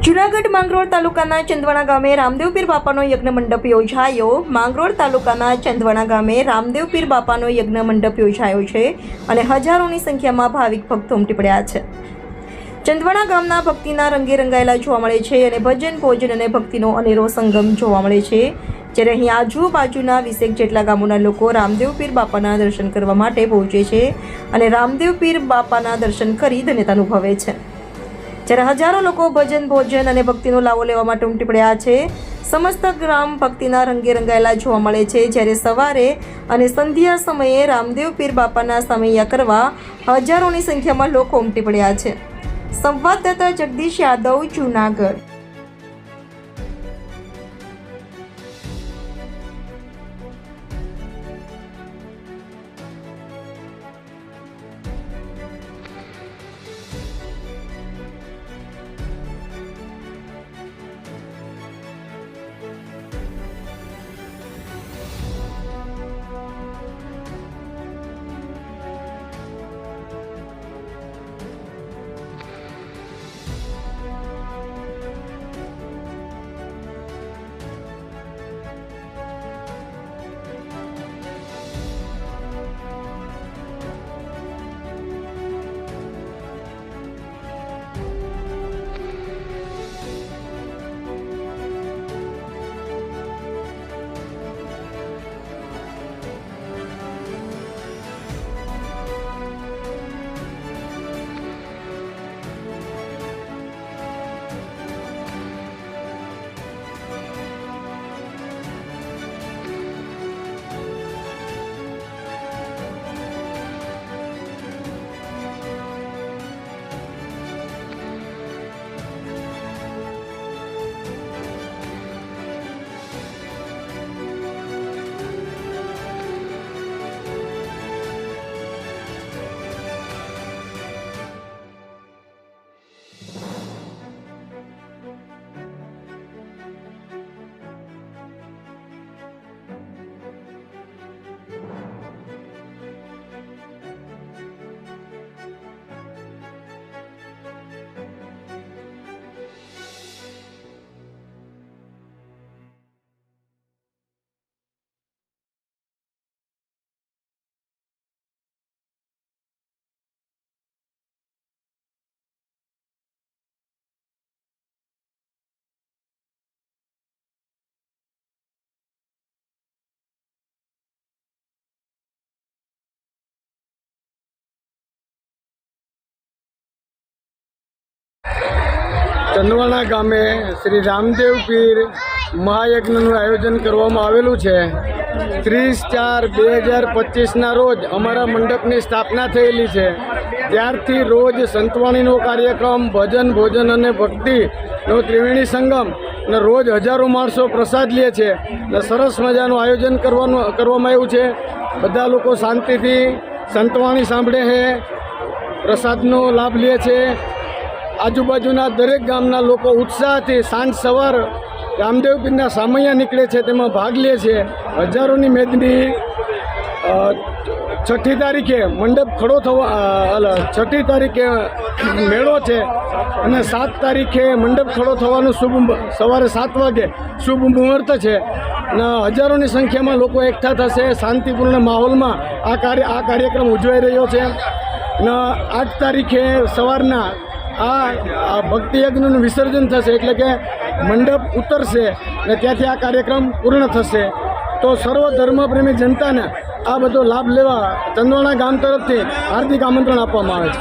જૂનાગઢ માંગરોળ તાલુકાના ચંદવાણા ગામે રામદેવ પીર બાપાનો યજ્ઞ મંડપ યોજાયો। માંગરોળ તાલુકાના ચંદવાણા ગામે રામદેવ પીર બાપાનો યજ્ઞ મંડપ યોજાયો છે અને હજારોની સંખ્યામાં ભાવિક ભક્તો ઉમટી પડ્યા છે। ચંદવાણા ગામના ભક્તિના રંગે રંગાયેલા જોવા મળે છે અને ભજન ભોજન અને ભક્તિનો અનેરો સંગમ જોવા મળે છે। જ્યારે અહીં આજુબાજુના 20 જેટલા ગામોના લોકો રામદેવ પીર બાપાના દર્શન કરવા માટે પહોંચે છે અને રામદેવ પીર બાપાના દર્શન કરી ધન્યતા અનુભવે છે। જ્યારે હજારો લોકો ભજન ભોજન અને ભક્તિનો લાવો લેવા માટે ઉમટી પડ્યા છે। સમસ્ત ગ્રામ ભક્તિના રંગે રંગાયેલા જોવા મળે છે। જ્યારે સવારે અને સંધ્યા સમયે રામદેવ પીર બાપાના સામૈયા કરવા હજારોની સંખ્યામાં લોકો ઉમટી પડ્યા છે। સંવાદદાતા જગદીશ યાદવ, જૂનાગઢ। ચંદવાણા ગામે શ્રી રામદેવ પીર મહાયજ્ઞનું આયોજન કરવામાં આવેલું છે। 30/4/2025ના રોજ અમારા મંડપની સ્થાપના થયેલી છે। ત્યારથી રોજ સંતવાણીનો કાર્યક્રમ, ભજન ભોજન અને ભક્તિનો ત્રિવેણી સંગમ અને રોજ હજારો માણસો પ્રસાદ લે છે અને સરસ મજાનું આયોજન કરવામાં આવ્યું છે। બધા લોકો શાંતિથી સંતવાણી સાંભળે છે, પ્રસાદનો લાભ લે છે। આજુબાજુના દરેક ગામના લોકો ઉત્સાહથી સાંજ સવાર રામદેવ પીરના સામૈયા નીકળે છે, તેમાં ભાગ લે છે। હજારોની મેદની 6ઠી તારીખે મંડપ ખડો થવા 6ઠી તારીખે મેળો છે અને 7 તારીખે મંડપ ખડો થવાનું સવારે 7 વાગે શુભ મુહૂર્ત છે અને હજારોની સંખ્યામાં લોકો એકઠા થશે। શાંતિપૂર્ણ માહોલમાં આ કાર્યક્રમ ઉજવાઈ રહ્યો છે અને 8 તારીખે સવારના આ ભક્તિ યજ્ઞનું વિસર્જન થશે, એટલે કે મંડપ ઉતરશે અને ત્યાંથી આ કાર્યક્રમ પૂર્ણ થશે। તો સર્વ ધર્મપ્રેમી જનતાને આ બધો લાભ લેવા ચંદવાણા ગામ તરફથી હાર્દિક આમંત્રણ આપવામાં આવે છે।